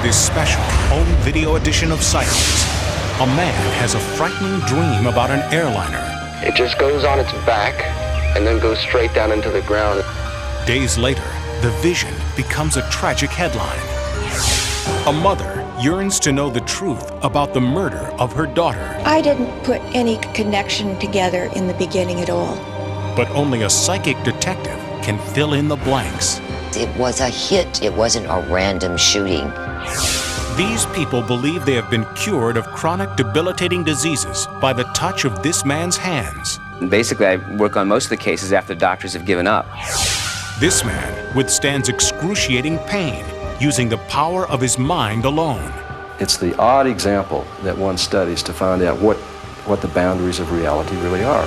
this special home video edition of Sightings, a man has a frightening dream about an airliner. It just goes on its back and then goes straight down into the ground. Days later, the vision becomes a tragic headline. A mother yearns to know the truth about the murder of her daughter. I didn't put any connection together in the beginning at all. But only a psychic detective can fill in the blanks. It was a hit. It wasn't a random shooting. These people believe they have been cured of chronic debilitating diseases by the touch of this man's hands. Basically, I work on most of the cases after doctors have given up. This man withstands excruciating pain using the power of his mind alone. It's the odd example that one studies to find out what the boundaries of reality really are.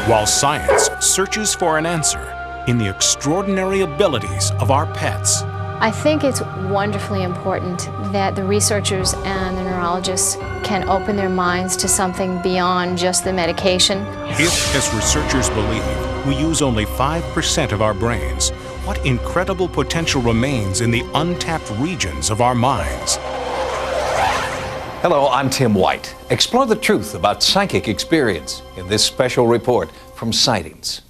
While science searches for an answer in the extraordinary abilities of our pets. I think it's wonderfully important that the researchers and the neurologists can open their minds to something beyond just the medication. If, as researchers believe, we use only 5% of our brains, what incredible potential remains in the untapped regions of our minds? Hello, I'm Tim White. Explore the truth about psychic experience in this special report from Sightings.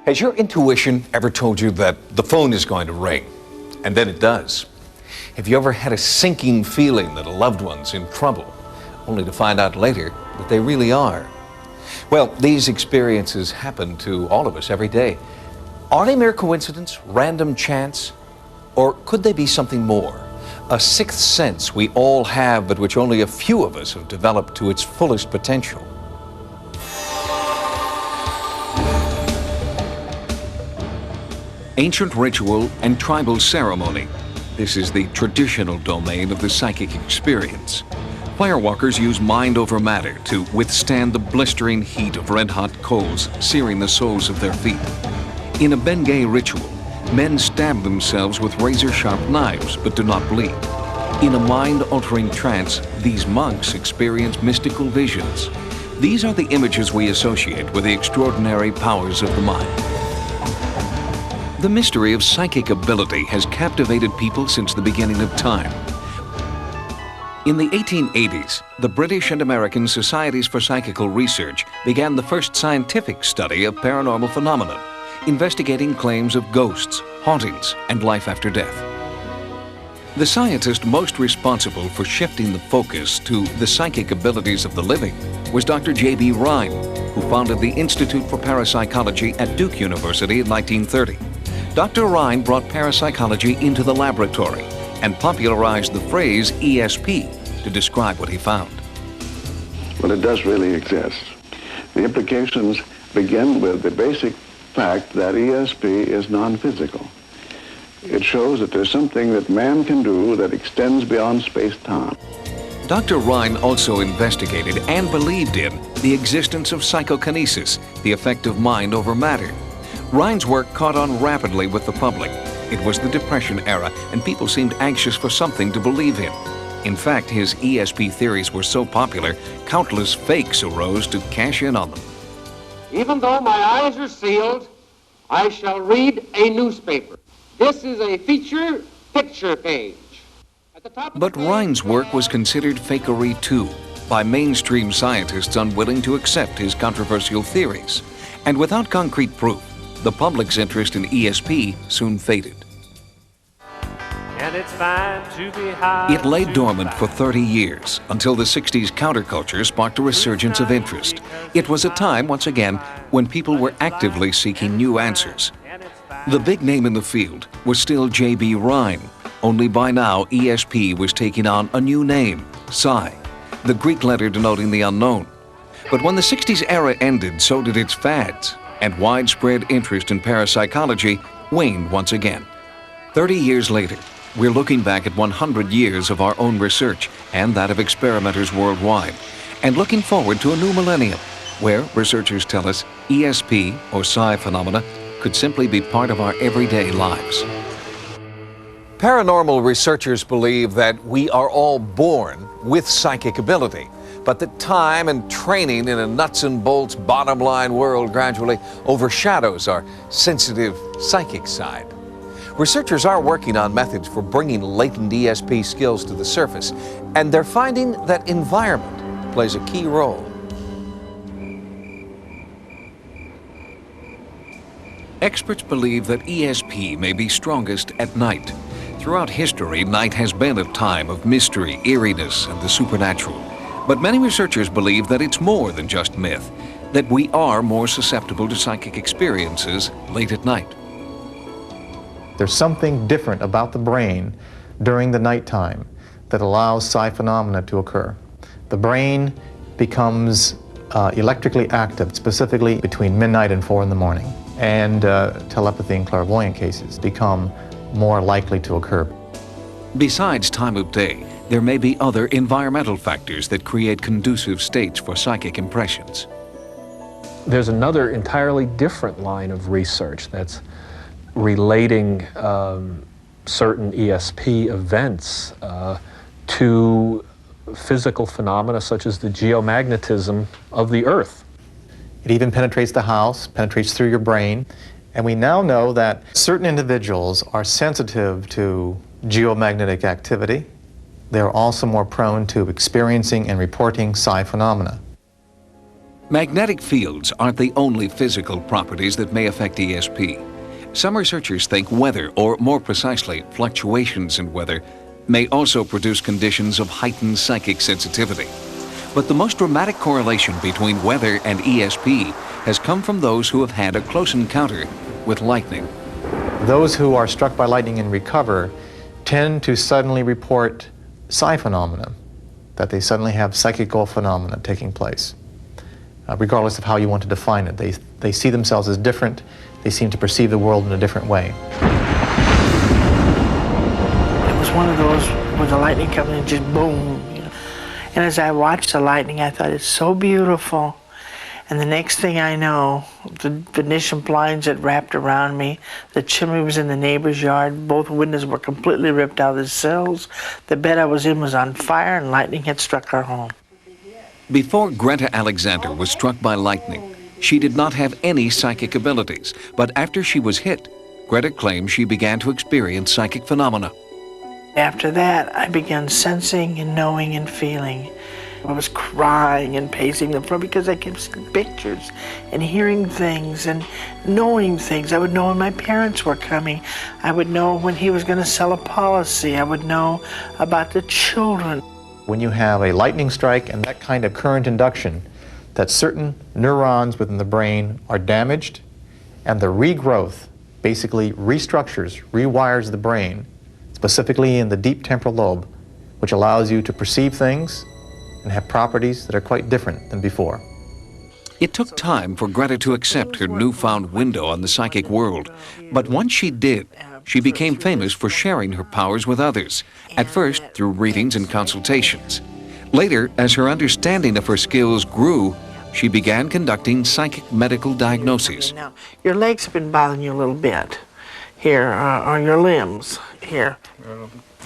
Has your intuition ever told you that the phone is going to ring? And then it does. Have you ever had a sinking feeling that a loved one's in trouble, only to find out later that they really are? Well, these experiences happen to all of us every day. Are they mere coincidence, random chance? Or could they be something more? A sixth sense we all have, but which only a few of us have developed to its fullest potential. Ancient ritual and tribal ceremony. This is the traditional domain of the psychic experience. Firewalkers use mind over matter to withstand the blistering heat of red-hot coals, searing the soles of their feet. In a Bengay ritual, men stab themselves with razor-sharp knives but do not bleed. In a mind-altering trance, these monks experience mystical visions. These are the images we associate with the extraordinary powers of the mind. The mystery of psychic ability has captivated people since the beginning of time. In the 1880s, the British and American Societies for Psychical Research began the first scientific study of paranormal phenomena, investigating claims of ghosts, hauntings, and life after death. The scientist most responsible for shifting the focus to the psychic abilities of the living was Dr. J.B. Rhine, who founded the Institute for Parapsychology at Duke University in 1930. Dr. Rhine brought parapsychology into the laboratory and popularized the phrase ESP to describe what he found. Well, it does really exist. The implications begin with the basic fact that ESP is non-physical. It shows that there's something that man can do that extends beyond space-time. Dr. Rhine also investigated and believed in the existence of psychokinesis, the effect of mind over matter. Rhine's work caught on rapidly with the public. It was the Depression era, and people seemed anxious for something to believe in. In fact, his ESP theories were so popular, countless fakes arose to cash in on them. Even though my eyes are sealed, I shall read a newspaper. This is a feature picture page. At the top of But Rhine's work was considered fakery too, by mainstream scientists unwilling to accept his controversial theories. And without concrete proof, the public's interest in ESP soon faded. And it's fine to be high. It lay dormant for 30 years until the 60s counterculture sparked a resurgence of interest. It was a time, once again, when people were actively seeking new answers. The big name in the field was still J.B. Rhine, only by now ESP was taking on a new name, Psi, the Greek letter denoting the unknown. But when the 60s era ended, so did its fads, and widespread interest in parapsychology waned once again. 30 years later, we're looking back at 100 years of our own research and that of experimenters worldwide, and looking forward to a new millennium, where researchers tell us ESP, or psi phenomena, could simply be part of our everyday lives. Paranormal researchers believe that we are all born with psychic ability, but that time and training in a nuts and bolts bottom line world gradually overshadows our sensitive psychic side. Researchers are working on methods for bringing latent ESP skills to the surface, and they're finding that environment plays a key role. Experts believe that ESP may be strongest at night. Throughout history, night has been a time of mystery, eeriness, and the supernatural. But many researchers believe that it's more than just myth, that we are more susceptible to psychic experiences late at night. There's something different about the brain during the nighttime that allows psi phenomena to occur. The brain becomes electrically active, specifically between midnight and 4 in the morning, and telepathy and clairvoyant cases become more likely to occur. Besides time of day, there may be other environmental factors that create conducive states for psychic impressions. There's another entirely different line of research that's relating certain ESP events to physical phenomena such as the geomagnetism of the Earth. It even penetrates the house, penetrates through your brain. And we now know that certain individuals are sensitive to geomagnetic activity. They're also more prone to experiencing and reporting psi phenomena. Magnetic fields aren't the only physical properties that may affect ESP. Some researchers think weather, or more precisely, fluctuations in weather, may also produce conditions of heightened psychic sensitivity. But the most dramatic correlation between weather and ESP has come from those who have had a close encounter with lightning. Those who are struck by lightning and recover tend to suddenly report psi phenomena, that they suddenly have psychical phenomena taking place, regardless of how you want to define it. They see themselves as different. They seem to perceive the world in a different way. It was one of those where the lightning comes and just boom. And as I watched the lightning, I thought, it's so beautiful. And the next thing I know, the Venetian blinds had wrapped around me, the chimney was in the neighbor's yard, both windows were completely ripped out of the sills, the bed I was in was on fire, and lightning had struck our home. Before Greta Alexander was struck by lightning, she did not have any psychic abilities, but after she was hit, Greta claims she began to experience psychic phenomena. After that, I began sensing and knowing and feeling. I was crying and pacing the floor because I kept seeing pictures and hearing things and knowing things. I would know when my parents were coming. I would know when he was going to sell a policy. I would know about the children. When you have a lightning strike and that kind of current induction, that certain neurons within the brain are damaged, and the regrowth basically restructures, rewires the brain, specifically in the deep temporal lobe, which allows you to perceive things and have properties that are quite different than before. It took time for Greta to accept her newfound window on the psychic world, but once she did, she became famous for sharing her powers with others, at first through readings and consultations. Later, as her understanding of her skills grew, she began conducting psychic medical diagnoses. Now, your legs have been bothering you a little bit here, or your limbs here.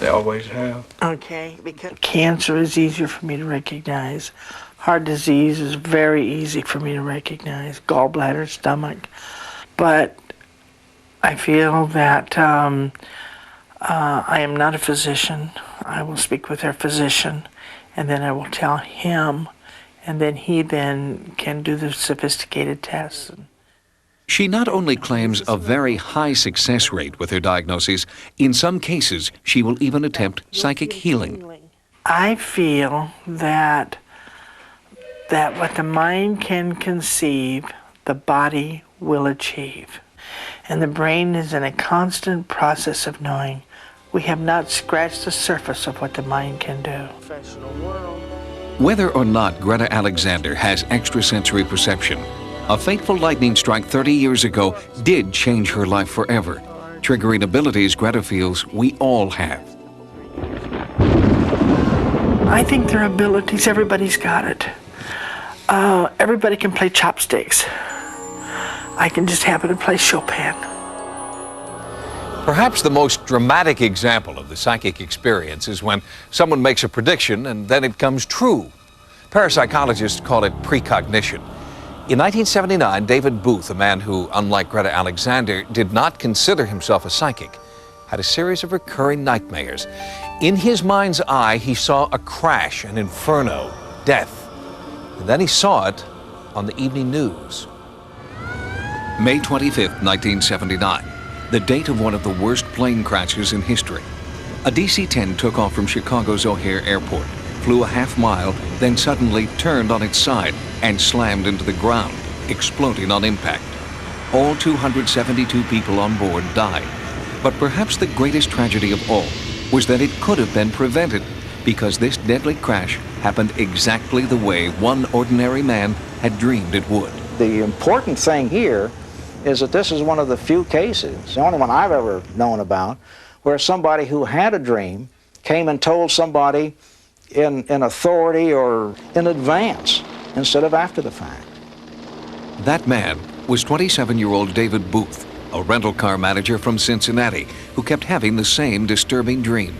They always have. Okay, because cancer is easier for me to recognize. Heart disease is very easy for me to recognize. Gallbladder, stomach. But I feel that I am not a physician. I will speak with their physician, and then I will tell him, and then he then can do the sophisticated tests. She not only claims a very high success rate with her diagnoses, in some cases she will even attempt psychic healing. I feel that what the mind can conceive, the body will achieve. And the brain is in a constant process of knowing. We have not scratched the surface of what the mind can do. Whether or not Greta Alexander has extrasensory perception, a fateful lightning strike 30 years ago did change her life forever. triggering abilities Greta feels we all have. I think their abilities, everybody's got it. Everybody can play chopsticks. I can just happen to play Chopin. Perhaps the most dramatic example of the psychic experience is when someone makes a prediction and then it comes true. Parapsychologists call it precognition. In 1979, David Booth, a man who, unlike Greta Alexander, did not consider himself a psychic, had a series of recurring nightmares. In his mind's eye, he saw a crash, an inferno, death. And then he saw it on the evening news. May 25, 1979, the date of one of the worst plane crashes in history. A DC-10 took off from Chicago's O'Hare Airport, flew a half-mile, then suddenly turned on its side and slammed into the ground, exploding on impact. All 272 people on board died. But perhaps the greatest tragedy of all was that it could have been prevented, because this deadly crash happened exactly the way one ordinary man had dreamed it would. The important thing here is that this is one of the few cases, the only one I've ever known about, where somebody who had a dream came and told somebody in authority or in advance instead of after the fact. That man was 27-year-old David Booth, a rental car manager from Cincinnati, who kept having the same disturbing dream.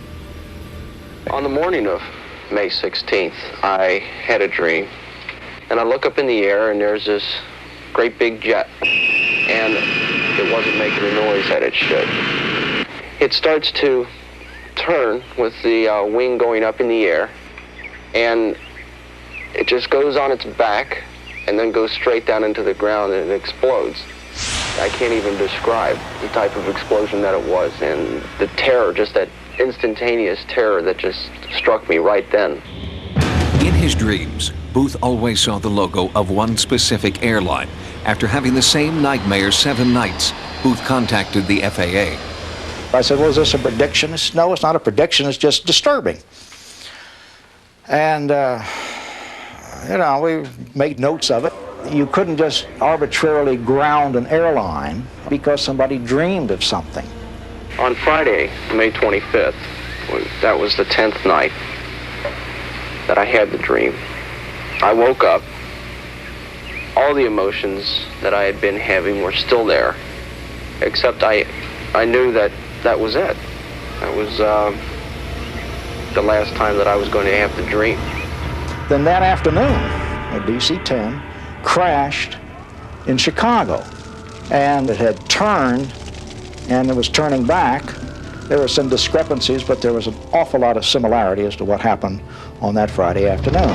On the morning of May 16th, I had a dream, and I look up in the air, and there's this great big jet, and it wasn't making the noise that it should. It starts to turn with the wing going up in the air, and it just goes on its back and then goes straight down into the ground and it explodes. I can't even describe the type of explosion that it was, and the terror, just that instantaneous terror that just struck me right then. In his dreams, Booth always saw the logo of one specific airline. After having the same nightmare 7 nights, Booth contacted the FAA. I said, well, is this a prediction? He said, no, it's not a prediction, it's just disturbing. And, you know, we made notes of it. You couldn't just arbitrarily ground an airline because somebody dreamed of something. On Friday, May 25th, that was the 10th night that I had the dream. I woke up. All the emotions that I had been having were still there, except I knew that that was it. That was the last time that I was going to have the dream. Then that afternoon, a DC-10 crashed in Chicago, and it had turned, and it was turning back. There were some discrepancies, but there was an awful lot of similarity as to what happened on that Friday afternoon.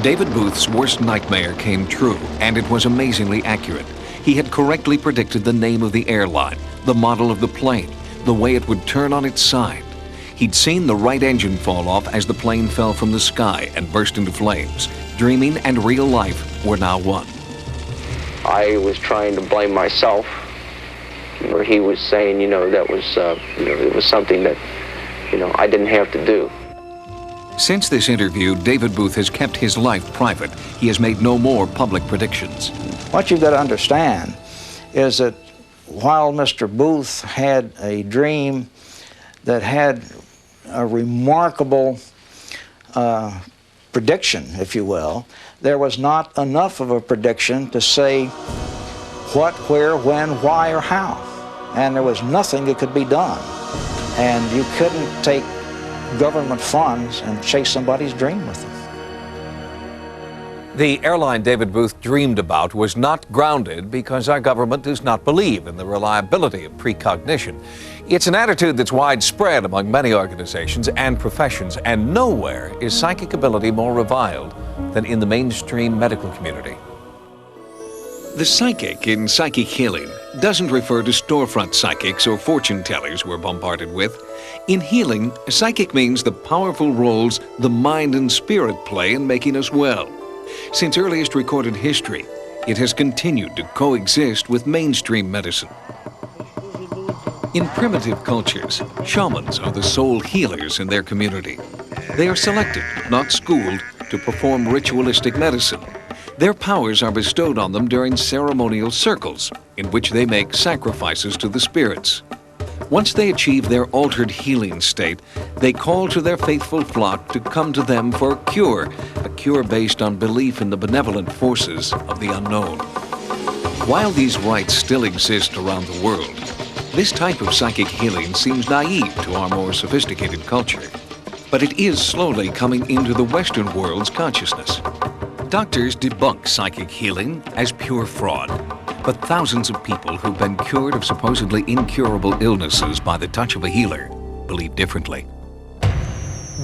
David Booth's worst nightmare came true, and it was amazingly accurate. He had correctly predicted the name of the airline, the model of the plane, the way it would turn on its side. He'd seen the right engine fall off as the plane fell from the sky and burst into flames. Dreaming and real life were now one. I was trying to blame myself, where he was saying, that was, it was something that, I didn't have to do. Since this interview, David Booth has kept his life private. He has made no more public predictions. What you've got to understand is that while Mr. Booth had a dream that had a remarkable prediction, if you will, there was not enough of a prediction to say what, where, when, why, or how. And there was nothing that could be done. And you couldn't take government funds and chase somebody's dream with them. The airline David Booth dreamed about was not grounded because our government does not believe in the reliability of precognition. It's an attitude that's widespread among many organizations and professions, and nowhere is psychic ability more reviled than in the mainstream medical community. The psychic in psychic healing doesn't refer to storefront psychics or fortune tellers we're bombarded with. In healing, psychic means the powerful roles the mind and spirit play in making us well. Since earliest recorded history, it has continued to coexist with mainstream medicine. In primitive cultures, shamans are the sole healers in their community. They are selected, not schooled, to perform ritualistic medicine. Their powers are bestowed on them during ceremonial circles, in which they make sacrifices to the spirits. Once they achieve their altered healing state, they call to their faithful flock to come to them for a cure based on belief in the benevolent forces of the unknown. While these rites still exist around the world, this type of psychic healing seems naive to our more sophisticated culture. But it is slowly coming into the Western world's consciousness. Doctors debunk psychic healing as pure fraud, but thousands of people who've been cured of supposedly incurable illnesses by the touch of a healer believe differently.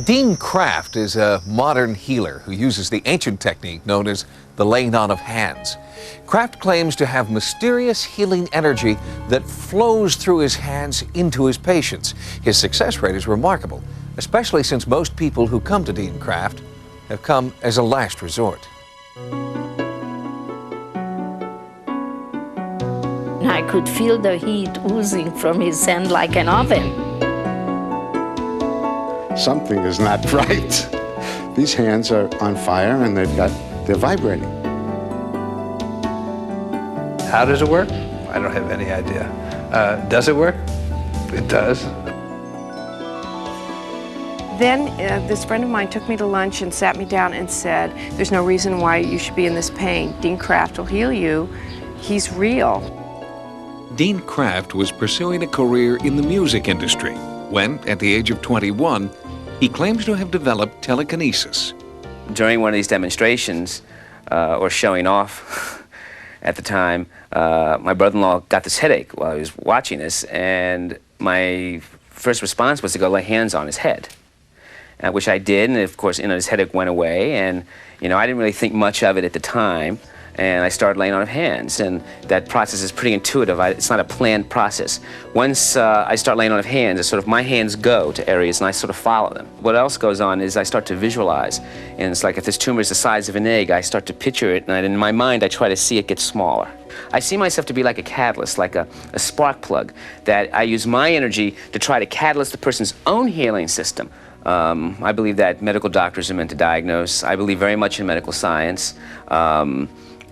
Dean Kraft is a modern healer who uses the ancient technique known as the laying on of hands. Kraft claims to have mysterious healing energy that flows through his hands into his patients. His success rate is remarkable, especially since most people who come to Dean Kraft have come as a last resort. I could feel the heat oozing from his hand like an oven. Something is not right. These hands are on fire and they're vibrating. How does it work? I don't have any idea. Does it work? It does. Then this friend of mine took me to lunch and sat me down and said, there's no reason why you should be in this pain. Dean Kraft will heal you. He's real. Dean Kraft was pursuing a career in the music industry when, at the age of 21, he claims to have developed telekinesis. During one of these demonstrations, or showing off at the time, my brother-in-law got this headache while he was watching this, and my first response was to go lay hands on his head, which I did, and of course, his headache went away, and I didn't really think much of it at the time. And I started laying on of hands, and that process is pretty intuitive. It's not a planned process. Once I start laying on of hands, it's sort of my hands go to areas and I sort of follow them. What else goes on is I start to visualize, and it's like if this tumor is the size of an egg, I start to picture it, and in my mind I try to see it get smaller. I see myself to be like a catalyst, like a spark plug, that I use my energy to try to catalyst the person's own healing system. I believe that medical doctors are meant to diagnose. I believe very much in medical science.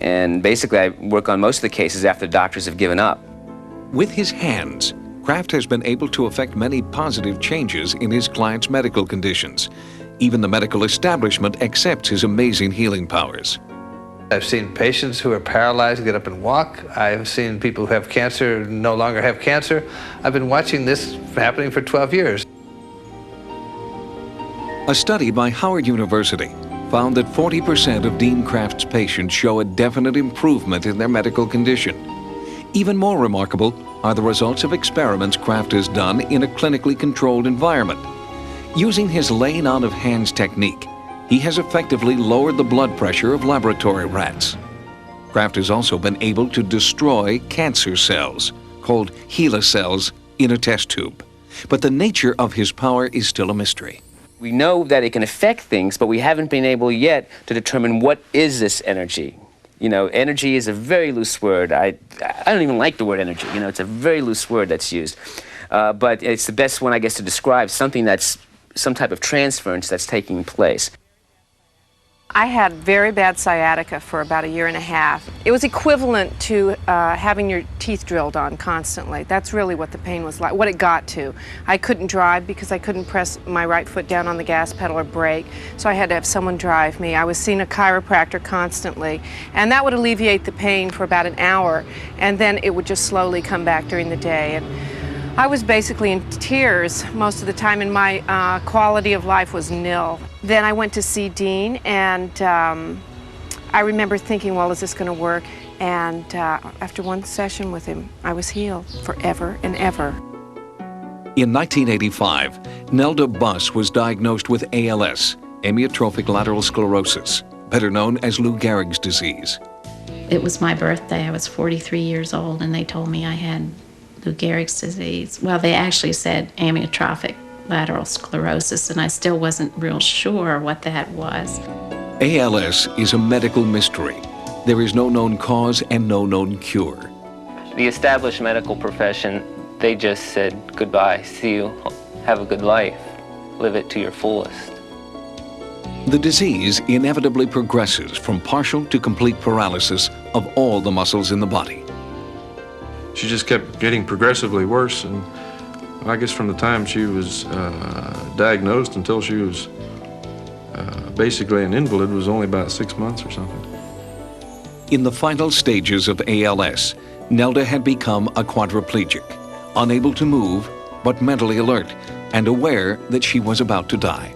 And basically, I work on most of the cases after the doctors have given up. With his hands, Kraft has been able to effect many positive changes in his clients' medical conditions. Even the medical establishment accepts his amazing healing powers. I've seen patients who are paralyzed get up and walk. I've seen people who have cancer no longer have cancer. I've been watching this happening for 12 years. A study by Howard University found that 40% of Dean Kraft's patients show a definite improvement in their medical condition. Even more remarkable are the results of experiments Kraft has done in a clinically controlled environment. Using his laying on of hands technique, he has effectively lowered the blood pressure of laboratory rats. Kraft has also been able to destroy cancer cells, called HeLa cells, in a test tube. But the nature of his power is still a mystery. We know that it can affect things, but we haven't been able yet to determine what is this energy. Energy is a very loose word. I don't even like the word energy. It's a very loose word that's used. But it's the best one, I guess, to describe something that's some type of transference that's taking place. I had very bad sciatica for about 1.5 years. It was equivalent to having your teeth drilled on constantly. That's really what the pain was like, what it got to. I couldn't drive because I couldn't press my right foot down on the gas pedal or brake, so I had to have someone drive me. I was seeing a chiropractor constantly, and that would alleviate the pain for about an hour, and then it would just slowly come back during the day. And I was basically in tears most of the time, and my quality of life was nil. Then I went to see Dean, and I remember thinking, well, is this going to work? And after one session with him, I was healed forever and ever. In 1985, Nelda Buss was diagnosed with ALS, amyotrophic lateral sclerosis, better known as Lou Gehrig's disease. It was my birthday. I was 43 years old, and they told me I had Lou Gehrig's disease. Well, they actually said amyotrophic lateral sclerosis, and I still wasn't real sure what that was. ALS is a medical mystery. There is no known cause and no known cure. The established medical profession, they just said, goodbye, see you, have a good life, live it to your fullest. The disease inevitably progresses from partial to complete paralysis of all the muscles in the body. She just kept getting progressively worse, and I guess from the time she was diagnosed until she was basically an invalid was only about 6 months or something. In the final stages of ALS, Nelda had become a quadriplegic, unable to move, but mentally alert and aware that she was about to die.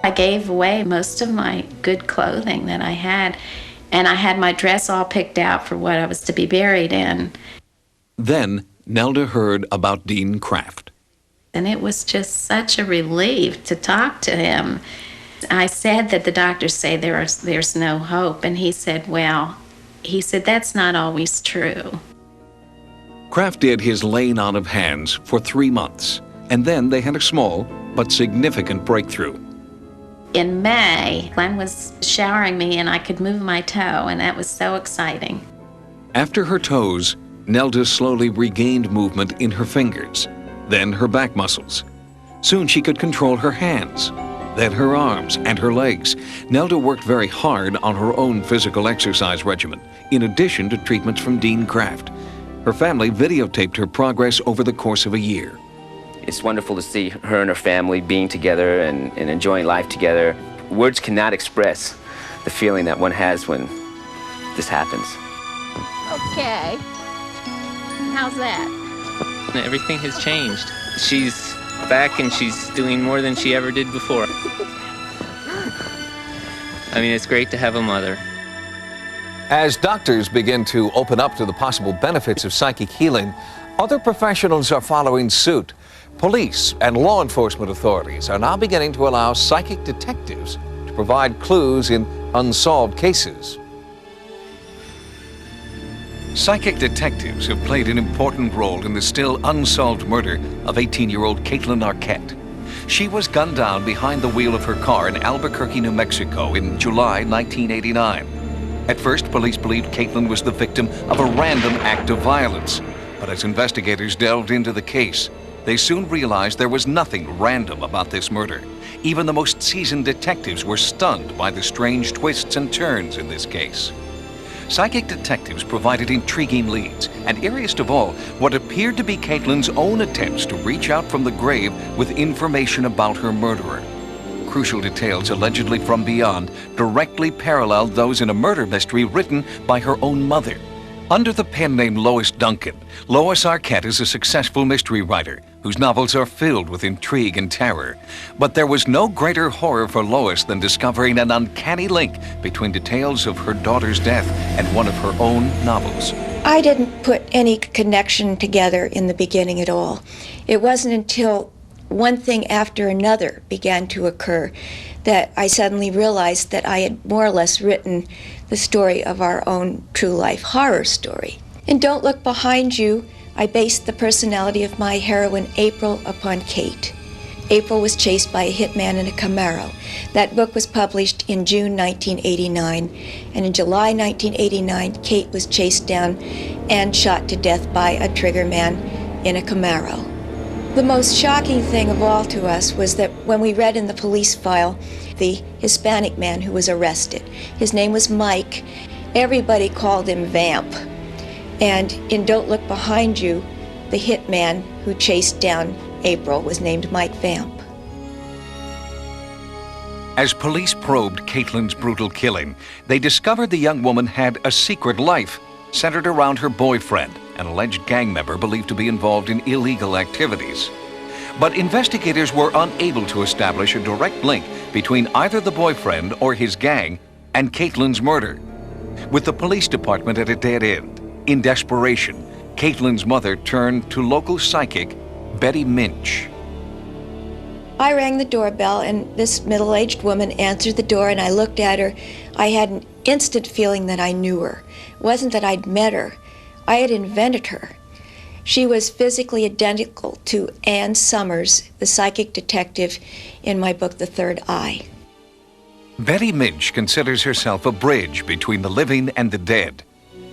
I gave away most of my good clothing that I had, and I had my dress all picked out for what I was to be buried in. Then Nelda heard about Dean Kraft. And it was just such a relief to talk to him. I said that the doctors say there's no hope, and he said, well, that's not always true. Kraft did his laying on of hands for 3 months, and then they had a small but significant breakthrough. In May, Glenn was showering me and I could move my toe, and that was so exciting. After her toes, Nelda slowly regained movement in her fingers, then her back muscles. Soon she could control her hands, then her arms and her legs. Nelda worked very hard on her own physical exercise regimen, in addition to treatments from Dean Kraft. Her family videotaped her progress over the course of a year. It's wonderful to see her and her family being together and enjoying life together. Words cannot express the feeling that one has when this happens. Okay. How's that? Everything has changed. She's back and she's doing more than she ever did before. I mean, it's great to have a mother. As doctors begin to open up to the possible benefits of psychic healing, other professionals are following suit. Police and law enforcement authorities are now beginning to allow psychic detectives to provide clues in unsolved cases. Psychic detectives have played an important role in the still unsolved murder of 18-year-old Caitlin Arquette. She was gunned down behind the wheel of her car in Albuquerque, New Mexico in July 1989. At first, police believed Caitlin was the victim of a random act of violence. But as investigators delved into the case, they soon realized there was nothing random about this murder. Even the most seasoned detectives were stunned by the strange twists and turns in this case. Psychic detectives provided intriguing leads, and eeriest of all, what appeared to be Caitlin's own attempts to reach out from the grave with information about her murderer. Crucial details allegedly from beyond directly paralleled those in a murder mystery written by her own mother. Under the pen name Lois Duncan, Lois Arquette is a successful mystery writer whose novels are filled with intrigue and terror. But there was no greater horror for Lois than discovering an uncanny link between details of her daughter's death and one of her own novels. I didn't put any connection together in the beginning at all. It wasn't until one thing after another began to occur that I suddenly realized that I had more or less written the story of our own true life horror story. In Don't Look Behind You, I based the personality of my heroine April upon Kate. April was chased by a hitman in a Camaro. That book was published in June 1989, and in July 1989, Kate was chased down and shot to death by a triggerman in a Camaro. The most shocking thing of all to us was that when we read in the police file the Hispanic man who was arrested, his name was Mike. Everybody called him Vamp. And in Don't Look Behind You, the hitman who chased down April was named Mike Vamp. As police probed Caitlin's brutal killing, they discovered the young woman had a secret life centered around her boyfriend, an alleged gang member believed to be involved in illegal activities. But investigators were unable to establish a direct link between either the boyfriend or his gang and Caitlin's murder. With the police department at a dead end, in desperation, Caitlin's mother turned to local psychic Betty Minch. I rang the doorbell, and this middle-aged woman answered the door, and I looked at her. I had an instant feeling that I knew her. It wasn't that I'd met her. I had invented her. She was physically identical to Ann Summers, the psychic detective in my book, The Third Eye. Betty Minch considers herself a bridge between the living and the dead.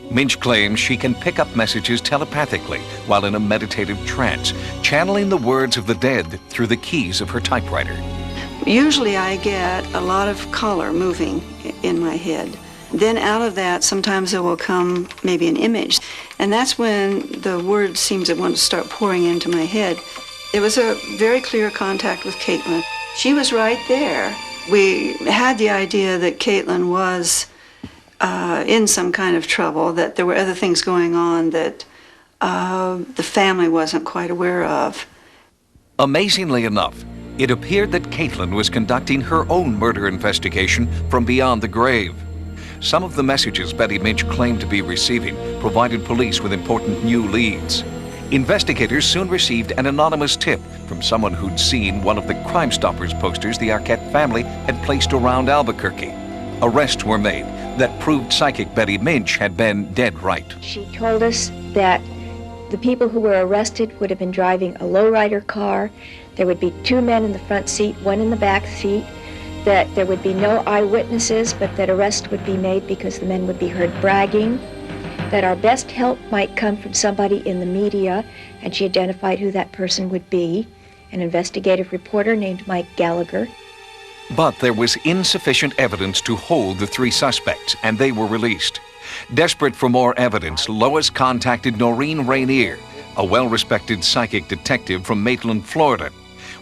Minch claims she can pick up messages telepathically while in a meditative trance, channeling the words of the dead through the keys of her typewriter. Usually I get a lot of color moving in my head. Then out of that, sometimes there will come maybe an image. And that's when the words seem to want to start pouring into my head. It was a very clear contact with Caitlin. She was right there. We had the idea that Caitlin was in some kind of trouble, that there were other things going on that the family wasn't quite aware of. Amazingly enough, it appeared that Caitlin was conducting her own murder investigation from beyond the grave. Some of the messages Betty Minch claimed to be receiving provided police with important new leads. Investigators soon received an anonymous tip from someone who'd seen one of the Crime Stoppers posters the Arquette family had placed around Albuquerque. Arrests were made that proved psychic Betty Minch had been dead right. She told us that the people who were arrested would have been driving a lowrider car. There would be 2 men in the front seat, 1 in the back seat, that there would be no eyewitnesses, but that arrest would be made because the men would be heard bragging, that our best help might come from somebody in the media, and she identified who that person would be, an investigative reporter named Mike Gallagher. But there was insufficient evidence to hold the 3 suspects, and they were released. Desperate for more evidence, Lois contacted Noreen Rainier, a well-respected psychic detective from Maitland, Florida.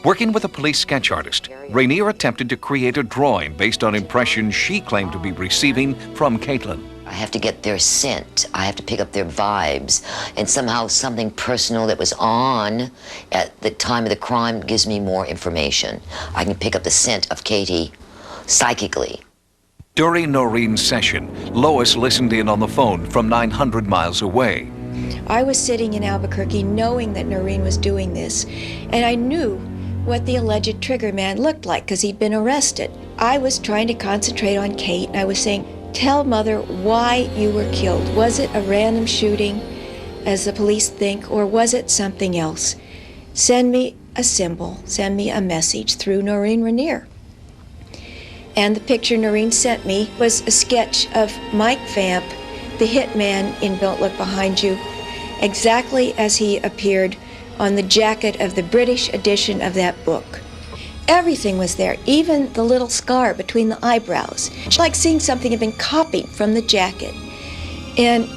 Working with a police sketch artist, Rainier attempted to create a drawing based on impressions she claimed to be receiving from Caitlin. I have to get their scent. I have to pick up their vibes. And somehow something personal that was on at the time of the crime gives me more information. I can pick up the scent of Katie psychically. During Noreen's session, Lois listened in on the phone from 900 miles away. I was sitting in Albuquerque knowing that Noreen was doing this, and I knew what the alleged trigger man looked like because he'd been arrested. I was trying to concentrate on Kate, and I was saying, tell Mother why you were killed. Was it a random shooting, as the police think, or was it something else? Send me a symbol, send me a message through Noreen Rainier. And the picture Noreen sent me was a sketch of Mike Vamp, the hitman in Don't Look Behind You, exactly as he appeared on the jacket of the British edition of that book. Everything was there, even the little scar between the eyebrows. It's like seeing something had been copied from the jacket. And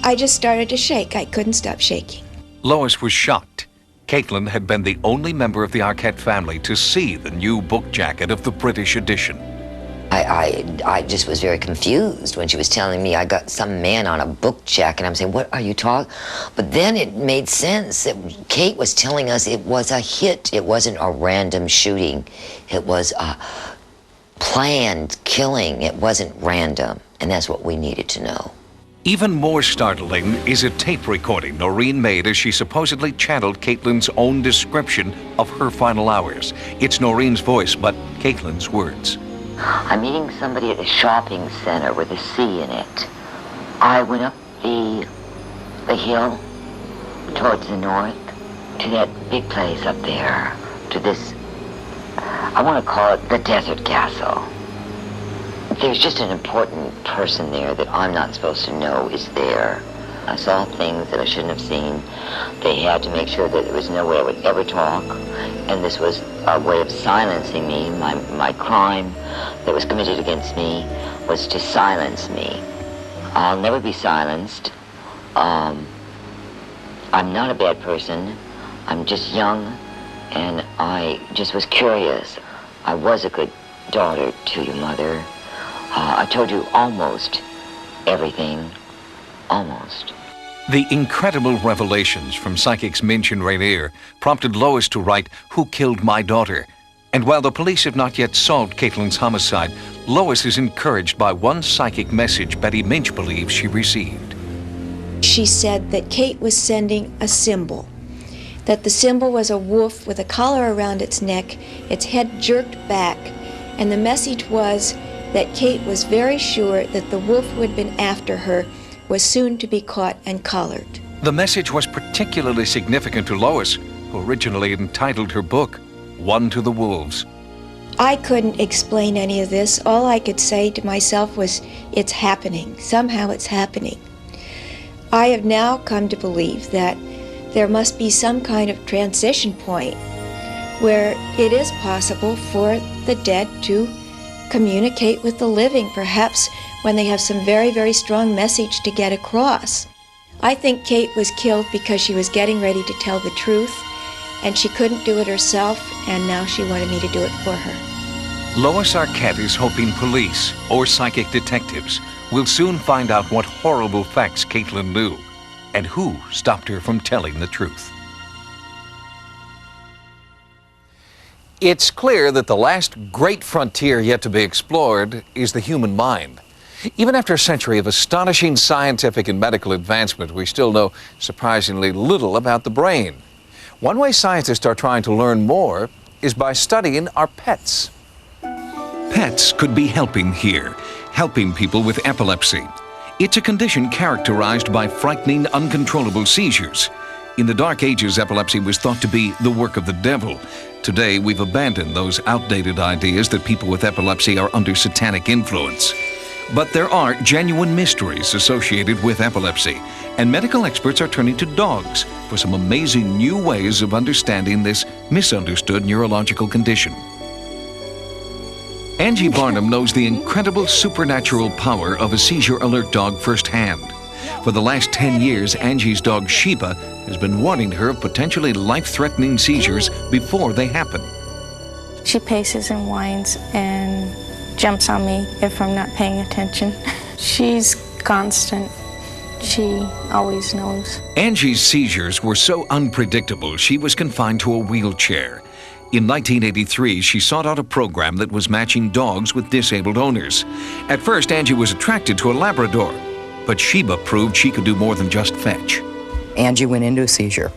I just started to shake. I couldn't stop shaking. Lois was shocked. Caitlin had been the only member of the Arquette family to see the new book jacket of the British edition. I just was very confused when she was telling me I got some man on a book jacket. I'm saying, what are you talking? But then it made sense that Kate was telling us it was a hit. It wasn't a random shooting. It was a planned killing. It wasn't random. And that's what we needed to know. Even more startling is a tape recording Noreen made as she supposedly channeled Caitlin's own description of her final hours. It's Noreen's voice, but Caitlin's words. I'm meeting somebody at a shopping center with a C in it. I went up the hill towards the north to that big place up there, to this, I want to call it the Desert Castle. There's just an important person there that I'm not supposed to know is there. I saw things that I shouldn't have seen. They had to make sure that there was no way I would ever talk, and this was a way of silencing me. My crime that was committed against me was to silence me. I'll never be silenced. I'm not a bad person. I'm just young, and I just was curious. I was a good daughter to your mother. I told you almost everything. Almost. The incredible revelations from psychics Minch and Rainier prompted Lois to write Who Killed My Daughter? And while the police have not yet solved Caitlin's homicide, Lois is encouraged by one psychic message Betty Minch believes she received. She said that Kate was sending a symbol, that the symbol was a wolf with a collar around its neck, its head jerked back, and the message was that Kate was very sure that the wolf who had been after her was soon to be caught and collared. The message was particularly significant to Lois, who originally entitled her book, One to the Wolves. I couldn't explain any of this. All I could say to myself was, it's happening. Somehow it's happening. I have now come to believe that there must be some kind of transition point where it is possible for the dead to communicate with the living, perhaps when they have some very, very strong message to get across. I think Kate was killed because she was getting ready to tell the truth, and she couldn't do it herself, and now she wanted me to do it for her. Lois Arquette is hoping police or psychic detectives will soon find out what horrible facts Caitlin knew and who stopped her from telling the truth. It's clear that the last great frontier yet to be explored is the human mind. Even after a century of astonishing scientific and medical advancement, we still know surprisingly little about the brain. One way scientists are trying to learn more is by studying our pets. Pets could be helping here, helping people with epilepsy. It's a condition characterized by frightening, uncontrollable seizures. In the Dark Ages, epilepsy was thought to be the work of the devil. Today, we've abandoned those outdated ideas that people with epilepsy are under satanic influence. But there are genuine mysteries associated with epilepsy, and medical experts are turning to dogs for some amazing new ways of understanding this misunderstood neurological condition. Angie Barnum knows the incredible supernatural power of a seizure alert dog firsthand. For the last 10 years, Angie's dog Sheba has been warning her of potentially life-threatening seizures before they happen. She paces and whines and jumps on me if I'm not paying attention. She's constant. She always knows. Angie's seizures were so unpredictable, she was confined to a wheelchair. In 1983, she sought out a program that was matching dogs with disabled owners. At first, Angie was attracted to a Labrador, but Sheba proved she could do more than just fetch. Angie went into a seizure,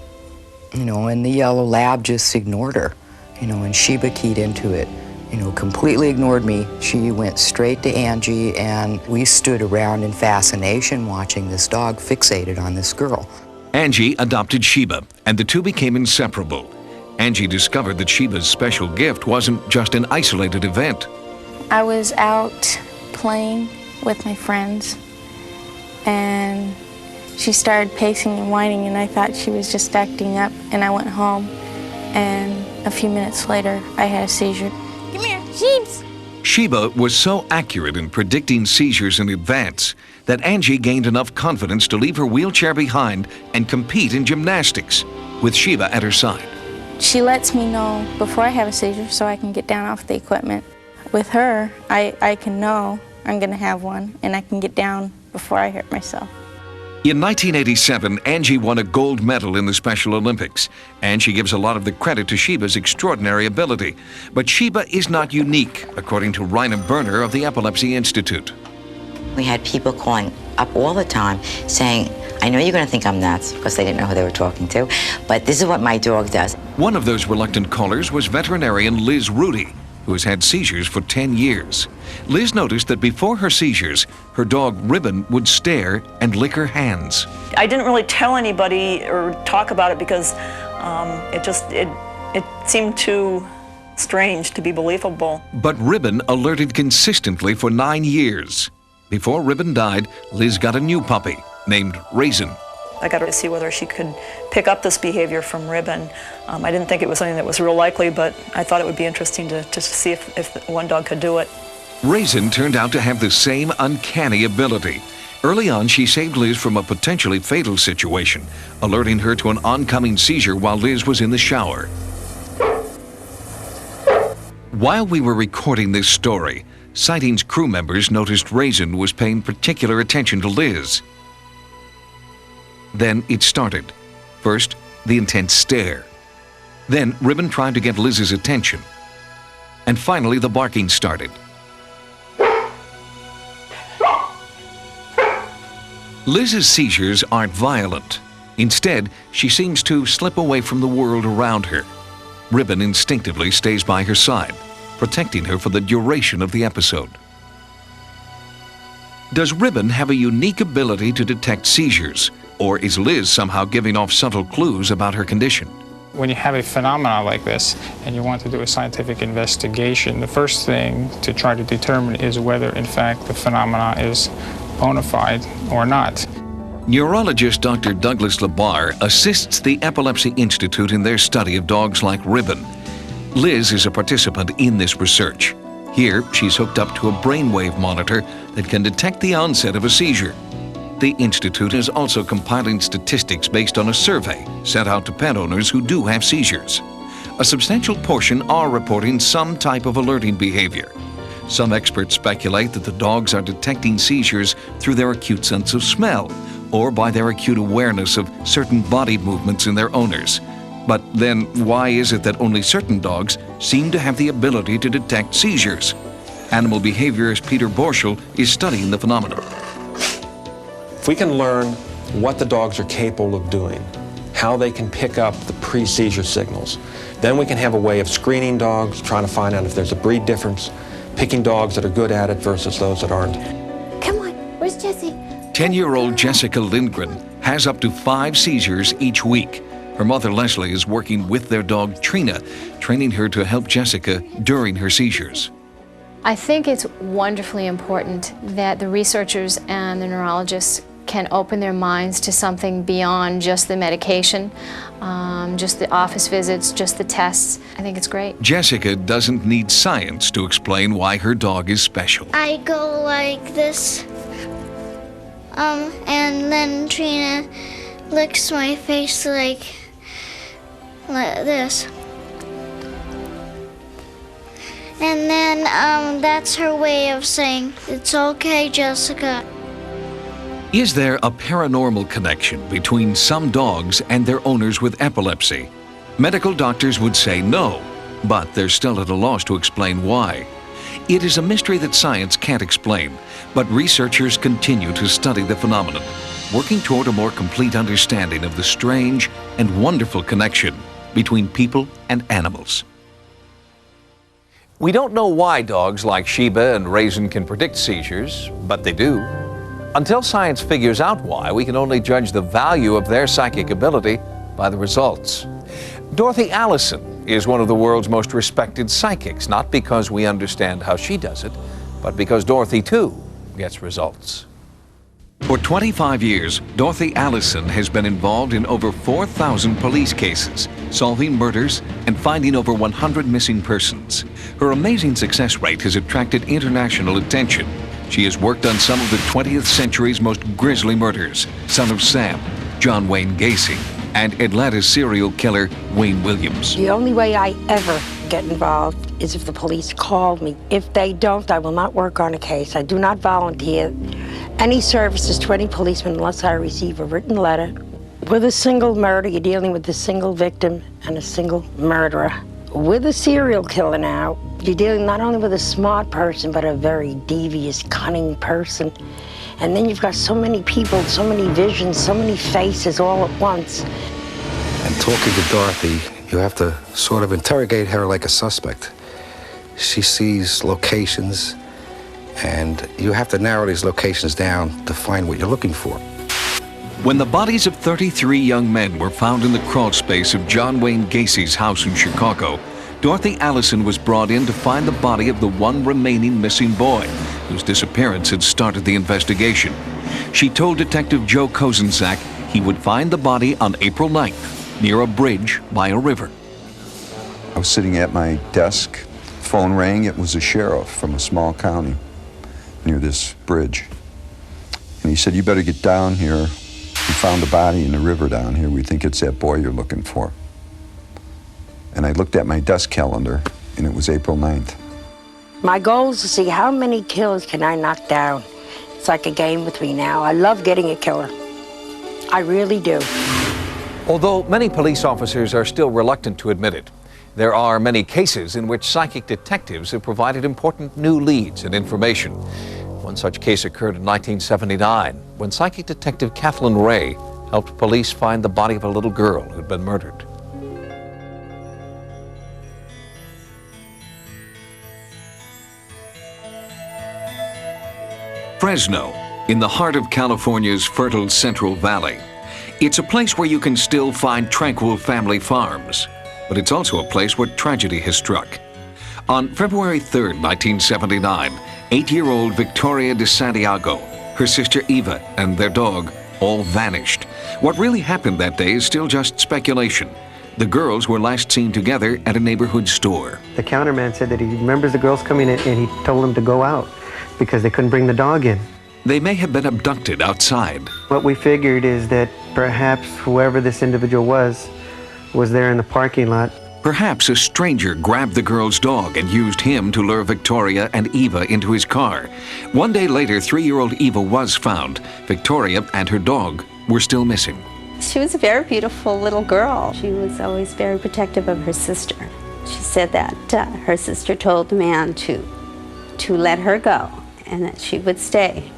and the yellow lab just ignored her, and Sheba keyed into it. Completely ignored me. She went straight to Angie, and we stood around in fascination watching this dog fixated on this girl. Angie adopted Sheba, and the two became inseparable. Angie discovered that Sheba's special gift wasn't just an isolated event. I was out playing with my friends, and she started pacing and whining, and I thought she was just acting up, and I went home, and a few minutes later, I had a seizure. Come here, sheeps! Sheba was so accurate in predicting seizures in advance that Angie gained enough confidence to leave her wheelchair behind and compete in gymnastics, with Sheba at her side. She lets me know before I have a seizure so I can get down off the equipment. With her, I can know I'm going to have one, and I can get down before I hurt myself. In 1987, Angie won a gold medal in the Special Olympics, and she gives a lot of the credit to Sheba's extraordinary ability. But Sheba is not unique, according to Rina Berner of the Epilepsy Institute. We had people calling up all the time saying, I know you're going to think I'm nuts, because they didn't know who they were talking to, but this is what my dog does. One of those reluctant callers was veterinarian Liz Rudy, who has had seizures for 10 years. Liz noticed that before her seizures, her dog Ribbon would stare and lick her hands. I didn't really tell anybody or talk about it because it seemed too strange to be believable. But Ribbon alerted consistently for 9 years. Before Ribbon died, Liz got a new puppy named Raisin. I got her to see whether she could pick up this behavior from Ribbon. I didn't think it was something that was real likely, but I thought it would be interesting to see if one dog could do it. Raisin turned out to have the same uncanny ability. Early on, she saved Liz from a potentially fatal situation, alerting her to an oncoming seizure while Liz was in the shower. While we were recording this story, Sightings crew members noticed Raisin was paying particular attention to Liz. Then it started. First, the intense stare. Then Ribbon tried to get Liz's attention. And finally, the barking started. Liz's seizures aren't violent. Instead, she seems to slip away from the world around her. Ribbon instinctively stays by her side, protecting her for the duration of the episode. Does Ribbon have a unique ability to detect seizures, or is Liz somehow giving off subtle clues about her condition? When you have a phenomenon like this and you want to do a scientific investigation, the first thing to try to determine is whether, in fact, the phenomena is bona fide or not. Neurologist Dr. Douglas Labar assists the Epilepsy Institute in their study of dogs like Ribbon. Liz is a participant in this research. Here, she's hooked up to a brainwave monitor that can detect the onset of a seizure. The Institute is also compiling statistics based on a survey sent out to pet owners who do have seizures. A substantial portion are reporting some type of alerting behavior. Some experts speculate that the dogs are detecting seizures through their acute sense of smell or by their acute awareness of certain body movements in their owners. But then why is it that only certain dogs seem to have the ability to detect seizures? Animal behaviorist Peter Borschel is studying the phenomenon. If we can learn what the dogs are capable of doing, how they can pick up the pre-seizure signals, then we can have a way of screening dogs, trying to find out if there's a breed difference, picking dogs that are good at it versus those that aren't. Come on, where's Jessie? 10-year-old Jessica Lindgren has up to 5 seizures each week. Her mother, Leslie, is working with their dog, Trina, training her to help Jessica during her seizures. I think it's wonderfully important that the researchers and the neurologists can open their minds to something beyond just the medication, just the office visits, just the tests. I think it's great. Jessica doesn't need science to explain why her dog is special. I go like this, and then Trina licks my face like this. And then that's her way of saying, "It's okay, Jessica." Is there a paranormal connection between some dogs and their owners with epilepsy? Medical doctors would say no, but they're still at a loss to explain why. It is a mystery that science can't explain, but researchers continue to study the phenomenon, working toward a more complete understanding of the strange and wonderful connection between people and animals. We don't know why dogs like Sheba and Raisin can predict seizures, but they do. Until science figures out why, we can only judge the value of their psychic ability by the results. Dorothy Allison is one of the world's most respected psychics, not because we understand how she does it, but because Dorothy, too, gets results. For 25 years, Dorothy Allison has been involved in over 4,000 police cases, solving murders and finding over 100 missing persons. Her amazing success rate has attracted international attention. She has worked on some of the 20th century's most grisly murders, Son of Sam, John Wayne Gacy, and Atlanta's serial killer Wayne Williams. The only way I ever get involved is if the police call me. If they don't, I will not work on a case. I do not volunteer any services to any policeman unless I receive a written letter. With a single murder, you're dealing with a single victim and a single murderer. With a serial killer now, you're dealing not only with a smart person, but a very devious, cunning person. And then you've got so many people, so many visions, so many faces all at once. And talking to Dorothy, you have to sort of interrogate her like a suspect. She sees locations, and you have to narrow these locations down to find what you're looking for. When the bodies of 33 young men were found in the crawl space of John Wayne Gacy's house in Chicago, Dorothy Allison was brought in to find the body of the one remaining missing boy, whose disappearance had started the investigation. She told Detective Joe Kozenzak he would find the body on April 9th, near a bridge by a river. I was sitting at my desk, phone rang, it was a sheriff from a small county near this bridge. And he said, "You better get down here. We found a body in the river down here. We think it's that boy you're looking for." And I looked at my desk calendar, and it was April 9th. My goal is to see how many killers can I knock down. It's like a game with me now. I love getting a killer. I really do. Although many police officers are still reluctant to admit it, there are many cases in which psychic detectives have provided important new leads and information. One such case occurred in 1979 when psychic detective Kathleen Ray helped police find the body of a little girl who'd been murdered. Fresno, in the heart of California's fertile Central Valley. It's a place where you can still find tranquil family farms, but it's also a place where tragedy has struck. On February 3rd, 1979, 8-year-old Victoria de Santiago, her sister Eva, and their dog all vanished. What really happened that day is still just speculation. The girls were last seen together at a neighborhood store. The counterman said that he remembers the girls coming in and he told them to go out because they couldn't bring the dog in. They may have been abducted outside. What we figured is that perhaps whoever this individual was there in the parking lot. Perhaps a stranger grabbed the girl's dog and used him to lure Victoria and Eva into his car. One day later, 3-year-old Eva was found. Victoria and her dog were still missing. She was a very beautiful little girl. She was always very protective of her sister. She said that her sister told the man to let her go and that she would stay,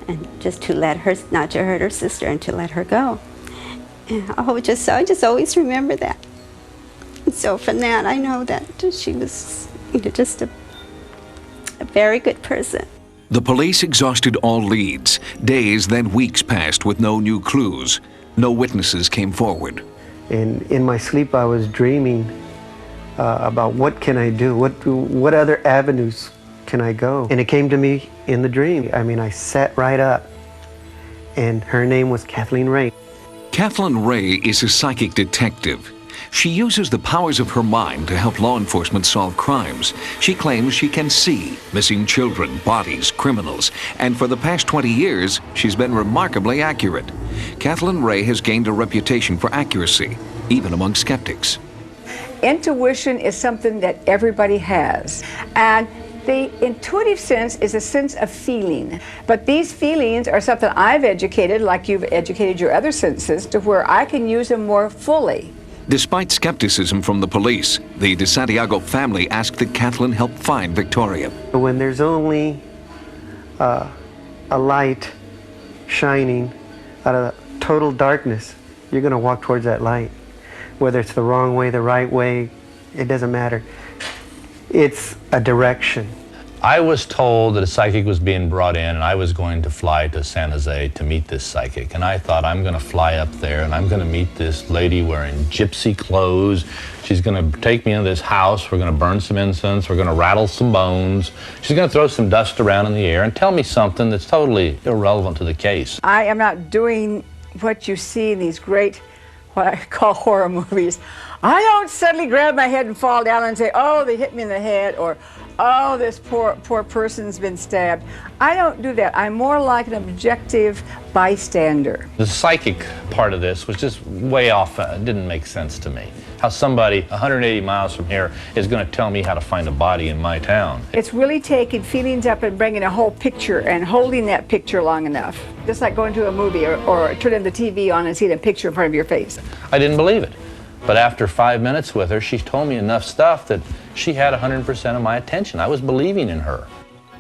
and just to let her, not to hurt her sister, and to let her go. And I just always remember that. And so from that, I know that she was, just a very good person. The police exhausted all leads. Days, then weeks passed with no new clues. No witnesses came forward. And in my sleep, I was dreaming about what can I do? What other avenues can I go? And it came to me in the dream. I mean, I sat right up, and her name was Kathleen Ray. Kathleen Ray is a psychic detective. She uses the powers of her mind to help law enforcement solve crimes. She claims she can see missing children, bodies, criminals, and for the past 20 years, she's been remarkably accurate. Kathleen Ray has gained a reputation for accuracy, even among skeptics. Intuition is something that everybody has, and the intuitive sense is a sense of feeling. But these feelings are something I've educated, like you've educated your other senses, to where I can use them more fully. Despite skepticism from the police, the De Santiago family asked that Kathleen help find Victoria. When there's only a light shining out of total darkness, you're going to walk towards that light. Whether it's the wrong way, the right way, it doesn't matter. It's a direction. I was told that a psychic was being brought in and I was going to fly to San Jose to meet this psychic. And I thought, I'm going to fly up there and I'm going to meet this lady wearing gypsy clothes. She's going to take me into this house. We're going to burn some incense. We're going to rattle some bones. She's going to throw some dust around in the air and tell me something that's totally irrelevant to the case. I am not doing what you see in these great, what I call horror movies. I don't suddenly grab my head and fall down and say, oh, they hit me in the head, or oh, this poor person's been stabbed. I don't do that. I'm more like an objective bystander. The psychic part of this was just way off. It didn't make sense to me. How somebody 180 miles from here is going to tell me how to find a body in my town. It's really taking feelings up and bringing a whole picture and holding that picture long enough. Just like going to a movie or turning the TV on and seeing a picture in front of your face. I didn't believe it. But after 5 minutes with her, she told me enough stuff that she had 100% of my attention. I was believing in her.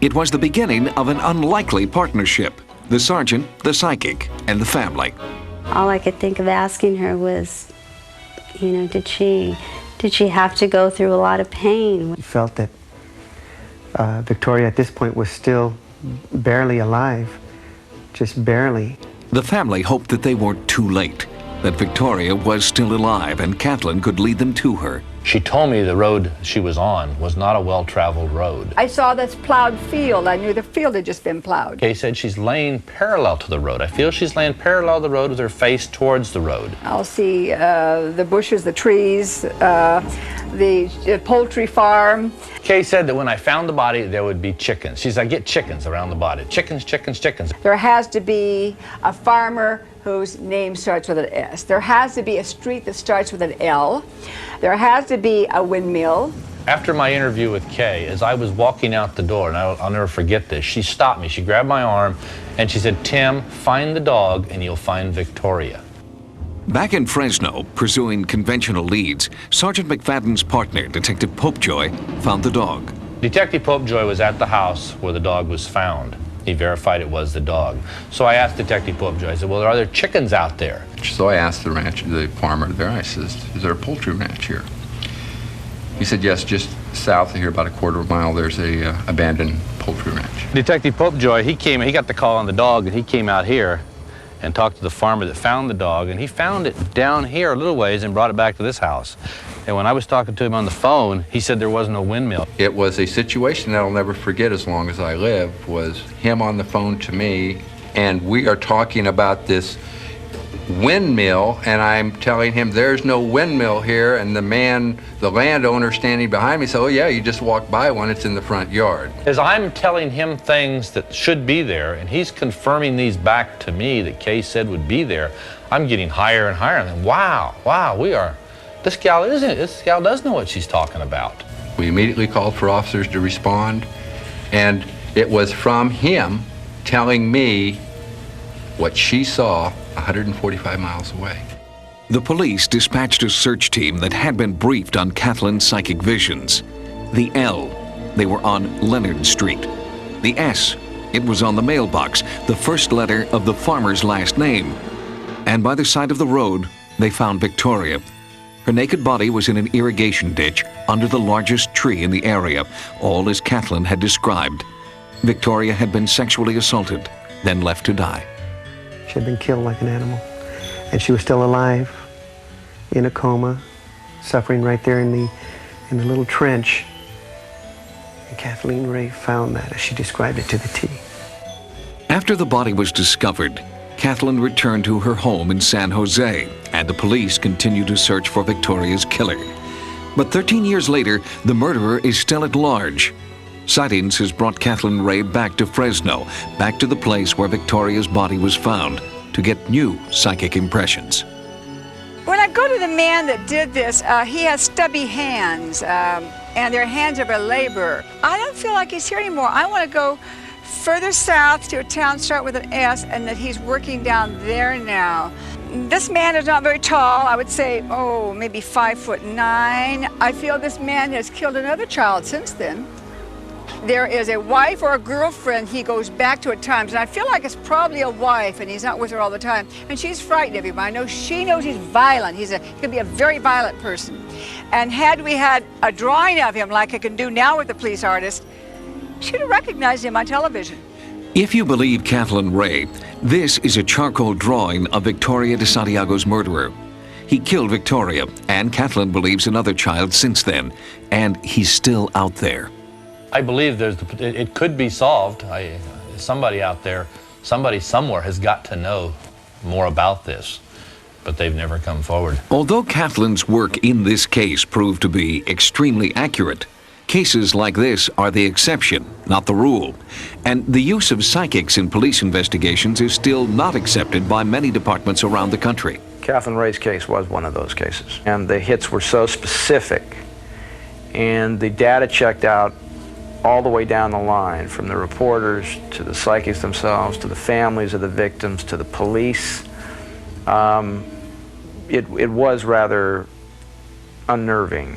It was the beginning of an unlikely partnership. The sergeant, the psychic, and the family. All I could think of asking her was, did she have to go through a lot of pain? I felt that Victoria at this point was still barely alive, just barely. The family hoped that they weren't too late, that Victoria was still alive and Kathleen could lead them to her. She told me the road she was on was not a well-traveled road. I saw this plowed field. I knew the field had just been plowed. Kay said she's laying parallel to the road. I feel she's laying parallel to the road with her face towards the road. I'll see the bushes, the trees, the poultry farm. Kay said that when I found the body, there would be chickens. She said, I get chickens around the body. Chickens, chickens, chickens. There has to be a farmer whose name starts with an S. There has to be a street that starts with an L. There has to be a windmill. After my interview with Kay, as I was walking out the door, and I'll never forget this, she stopped me, she grabbed my arm, and she said, Tim, find the dog and you'll find Victoria. Back in Fresno, pursuing conventional leads, Sergeant McFadden's partner, Detective Popejoy, found the dog. Detective Popejoy was at the house where the dog was found. He verified it was the dog. So I asked Detective Popejoy, I said, well, are there chickens out there? So I asked the farmer there, I says, is there a poultry ranch here? He said, yes, just south of here, about a quarter of a mile, there's a abandoned poultry ranch. Detective Popejoy, he got the call on the dog, and he came out here and talked to the farmer that found the dog, and he found it down here a little ways and brought it back to this house. And when I was talking to him on the phone, he said there was no windmill. It was a situation that I'll never forget as long as I live, was him on the phone to me, and we are talking about this windmill, and I'm telling him there's no windmill here, and the landowner standing behind me said, oh yeah, you just walk by one, it's in the front yard. As I'm telling him things that should be there, and he's confirming these back to me that Kay said would be there, I'm getting higher and higher. And wow, this gal does know what she's talking about. We immediately called for officers to respond, and it was from him telling me what she saw 145 miles away. The police dispatched a search team that had been briefed on Kathleen's psychic visions. The L, they were on Leonard Street. The S, it was on the mailbox, the first letter of the farmer's last name. And by the side of the road, they found Victoria. Her naked body was in an irrigation ditch under the largest tree in the area, all as Kathleen had described. Victoria had been sexually assaulted, then left to die. She had been killed like an animal, and she was still alive, in a coma, suffering right there in the little trench. And Kathleen Ray found that, as she described it, to the T. After the body was discovered, Kathleen returned to her home in San Jose, and the police continued to search for Victoria's killer. But 13 years later, the murderer is still at large. Sightings has brought Kathleen Ray back to Fresno, back to the place where Victoria's body was found, to get new psychic impressions. When I go to the man that did this, he has stubby hands, and they're hands of a laborer. I don't feel like he's here anymore. I want to go further south to a town start with an S, and that he's working down there now. This man is not very tall. I would say, oh, maybe 5'9". I feel this man has killed another child since then. There is a wife or a girlfriend he goes back to at times, and I feel like it's probably a wife, and he's not with her all the time. And she's frightened of him. I know she knows he's violent. He can be a very violent person. And had we had a drawing of him like I can do now with the police artist, she'd have recognized him on television. If you believe Kathleen Ray, this is a charcoal drawing of Victoria de Santiago's murderer. He killed Victoria, and Kathleen believes another child since then, and he's still out there. I believe it could be solved. Somebody out there, somebody somewhere has got to know more about this, but they've never come forward. Although Kathleen's work in this case proved to be extremely accurate, cases like this are the exception, not the rule. And the use of psychics in police investigations is still not accepted by many departments around the country. Kathleen Ray's case was one of those cases, and the hits were so specific, and the data checked out all the way down the line, from the reporters to the psychics themselves, to the families of the victims, to the police. It was rather unnerving.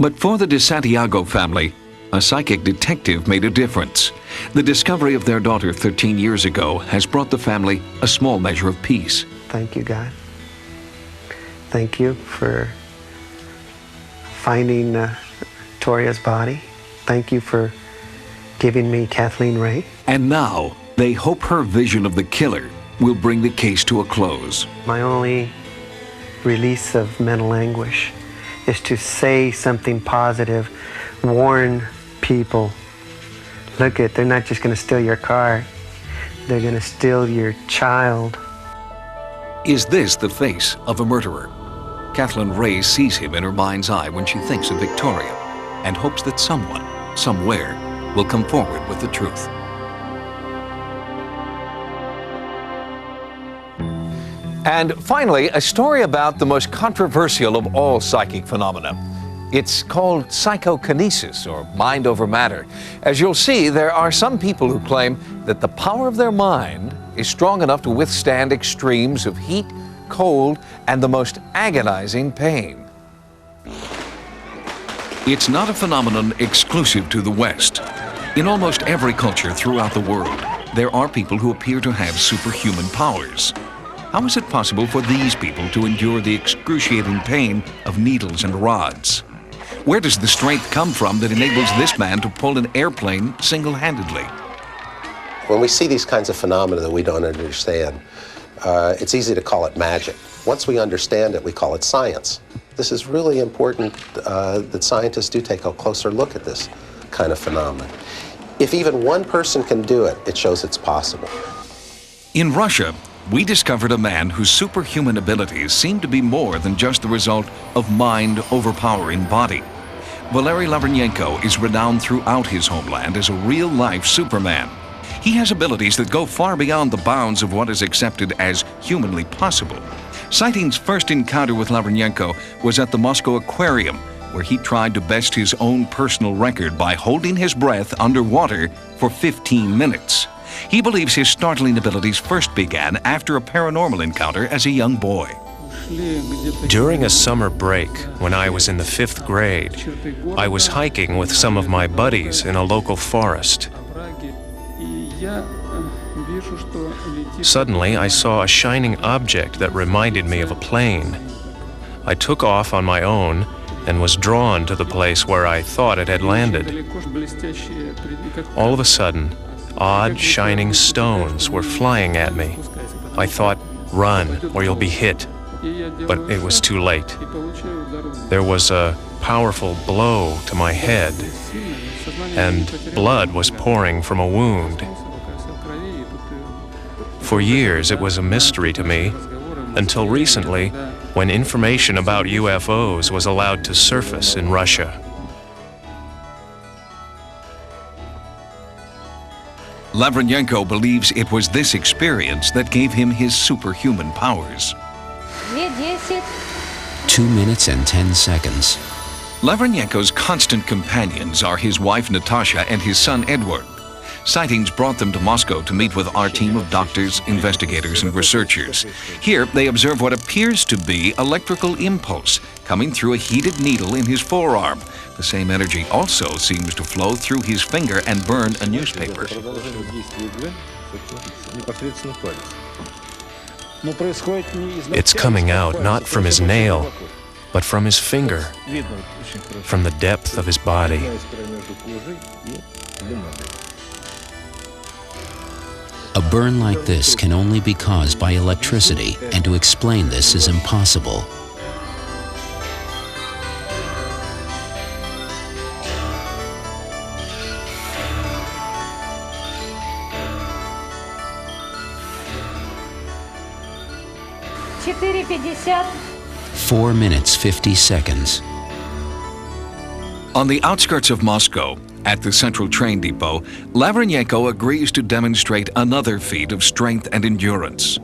But for the de Santiago family, a psychic detective made a difference. The discovery of their daughter 13 years ago has brought the family a small measure of peace. Thank you, God. Thank you for finding Victoria's body. Thank you for giving me Kathleen Ray. And now, they hope her vision of the killer will bring the case to a close. My only release of mental anguish is to say something positive, warn people. Look, they're not just going to steal your car, they're going to steal your child. Is this the face of a murderer? Kathleen Ray sees him in her mind's eye when she thinks of Victoria, and hopes that someone, somewhere, will come forward with the truth. And finally, a story about the most controversial of all psychic phenomena. It's called psychokinesis, or mind over matter. As you'll see, there are some people who claim that the power of their mind is strong enough to withstand extremes of heat, cold, and the most agonizing pain. It's not a phenomenon exclusive to the West. In almost every culture throughout the world, there are people who appear to have superhuman powers. How is it possible for these people to endure the excruciating pain of needles and rods? Where does the strength come from that enables this man to pull an airplane single-handedly? When we see these kinds of phenomena that we don't understand, it's easy to call it magic. Once we understand it, we call it science. This is really important that scientists do take a closer look at this kind of phenomenon. If even one person can do it, it shows it's possible. In Russia, we discovered a man whose superhuman abilities seem to be more than just the result of mind overpowering body. Valery Lavrenyenko is renowned throughout his homeland as a real-life Superman. He has abilities that go far beyond the bounds of what is accepted as humanly possible. Sightings' first encounter with Lavrenyenko was at the Moscow Aquarium, where he tried to best his own personal record by holding his breath underwater for 15 minutes. He believes his startling abilities first began after a paranormal encounter as a young boy. During a summer break, when I was in the 5th grade, I was hiking with some of my buddies in a local forest. Suddenly, I saw a shining object that reminded me of a plane. I took off on my own and was drawn to the place where I thought it had landed. All of a sudden, odd, shining stones were flying at me. I thought, run, or you'll be hit. But it was too late. There was a powerful blow to my head, and blood was pouring from a wound. For years, it was a mystery to me, until recently, when information about UFOs was allowed to surface in Russia. Lavrenyenko believes it was this experience that gave him his superhuman powers. 2 minutes and 10 seconds. Lavrenyenko's constant companions are his wife Natasha and his son Edward. Sightings brought them to Moscow to meet with our team of doctors, investigators, and researchers. Here, they observe what appears to be electrical impulse coming through a heated needle in his forearm. The same energy also seems to flow through his finger and burn a newspaper. It's coming out not from his nail, but from his finger, from the depth of his body. A burn like this can only be caused by electricity, and to explain this is impossible. $4.50. 4 minutes, 50 seconds. On the outskirts of Moscow, at the central train depot, Lavrenyenko agrees to demonstrate another feat of strength and endurance.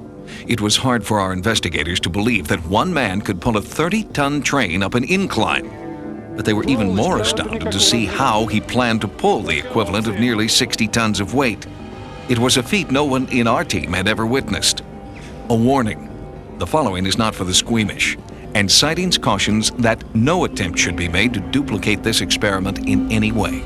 It was hard for our investigators to believe that one man could pull a 30-ton train up an incline. But they were even more astounded to see how he planned to pull the equivalent of nearly 60 tons of weight. It was a feat no one in our team had ever witnessed. A warning: the following is not for the squeamish, and Sightings cautions that no attempt should be made to duplicate this experiment in any way.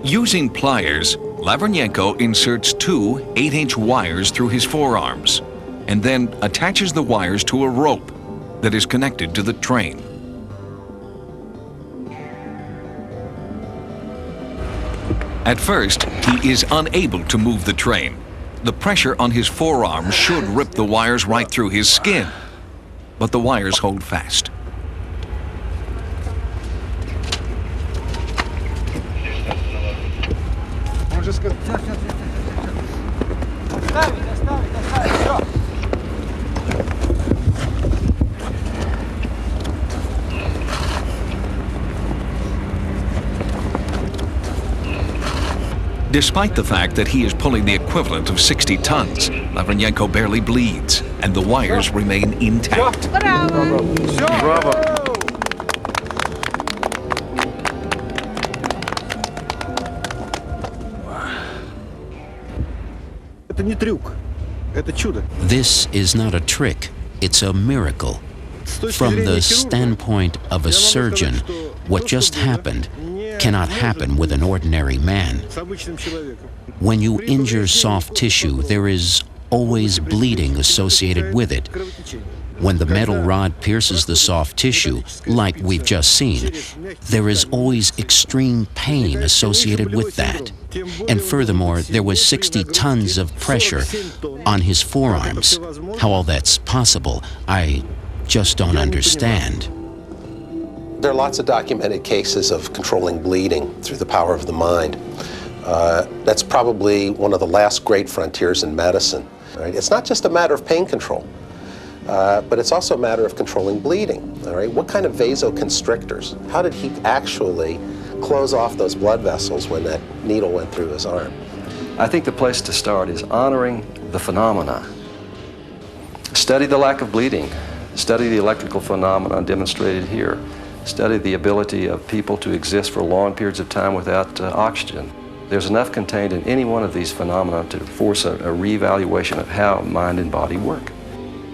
Using pliers, Lavrenyenko inserts 2 8-inch wires through his forearms and then attaches the wires to a rope that is connected to the train. At first, he is unable to move the train. The pressure on his forearms should rip the wires right through his skin, but the wires hold fast. Despite the fact that he is pulling the equivalent of 60 tons, Lavrenyenko barely bleeds, and the wires remain intact. This is not a trick, it's a miracle. From the standpoint of a surgeon, what just happened cannot happen with an ordinary man. When you injure soft tissue, there is always bleeding associated with it. When the metal rod pierces the soft tissue, like we've just seen, there is always extreme pain associated with that. And furthermore, there was 60 tons of pressure on his forearms. How all that's possible, I just don't understand. There are lots of documented cases of controlling bleeding through the power of the mind. That's probably one of the last great frontiers in medicine. Right? It's not just a matter of pain control. But it's also a matter of controlling bleeding. All right? What kind of vasoconstrictors? How did he actually close off those blood vessels when that needle went through his arm? I think the place to start is honoring the phenomena. Study the lack of bleeding. Study the electrical phenomena demonstrated here. Study the ability of people to exist for long periods of time without oxygen. There's enough contained in any one of these phenomena to force a reevaluation of how mind and body work.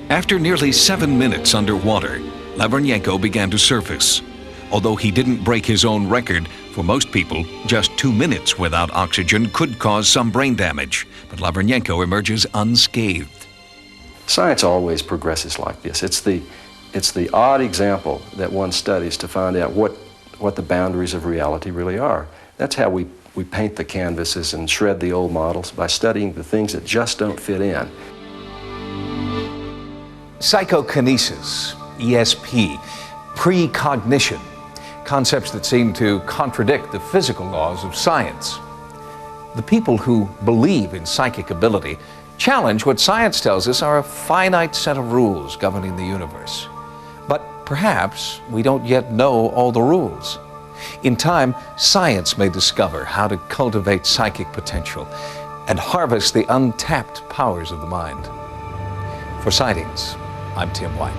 After nearly 7 minutes underwater, Lavernyenko began to surface. Although he didn't break his own record, for most people, just 2 minutes without oxygen could cause some brain damage. But Lavernyenko emerges unscathed. Science always progresses like this. It's the odd example that one studies to find out what the boundaries of reality really are. That's how we paint the canvases and shred the old models, by studying the things that just don't fit in. Psychokinesis, ESP, precognition, concepts that seem to contradict the physical laws of science. The people who believe in psychic ability challenge what science tells us are a finite set of rules governing the universe. But perhaps we don't yet know all the rules. In time, science may discover how to cultivate psychic potential and harvest the untapped powers of the mind. For Sightings, I'm Tim White.